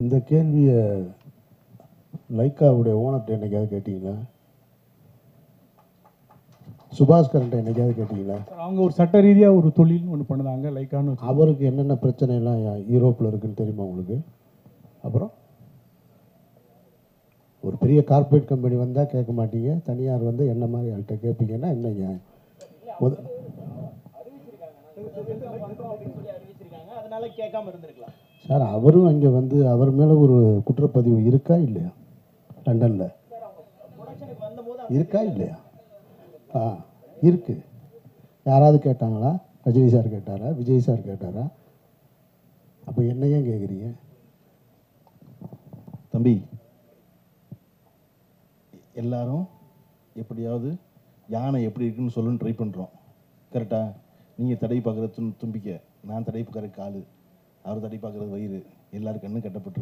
இந்த கேள்வியை லைக்காவுடைய ஓனர்கிட்ட என்னைக்காவது கேட்டீங்களா? சுபாஸ்கரன்ட்ட என்னைக்காவது கேட்டீங்களா? அவங்க ஒரு சட்ட ரீதியாக ஒரு தொழில் ஒன்று பண்ணுறாங்க லைக்கான்னு. அவருக்கு என்னென்ன பிரச்சனைலாம் யூரோப்பில் இருக்குன்னு தெரியுமா உங்களுக்கு? அப்புறம் ஒரு பெரிய கார்ப்பரேட் கம்பெனி வந்தால் கேட்க மாட்டீங்க, தனியார் வந்து என்ன மாதிரி ஆள்கிட்ட கேட்பீங்கன்னா என்னங்க? சார், அவரும் அங்கே வந்து அவர் மேலே ஒரு குற்றப்பதிவு இருக்கா இல்லையா? லண்டனில் இருக்கா இல்லையா? இருக்கு. யாராவது கேட்டாங்களா? ரஜினி சார் கேட்டாரா? விஜய் சார் கேட்டாரா? அப்போ என்ன ஏன் கேட்குறீங்க? தம்பி, எல்லாரும் எப்படியாவது யானை எப்படி இருக்குன்னு சொல்லுன்னு ட்ரை பண்ணுறோம். கரெக்டாக? நீங்கள் தடை பார்க்குறது தும்பிக்கை, நான் தடை பார்க்குற காலு, அவர் தடை பார்க்குறது வயிறு, எல்லாரும் கண்ணு கட்டப்பட்டிருக்கு.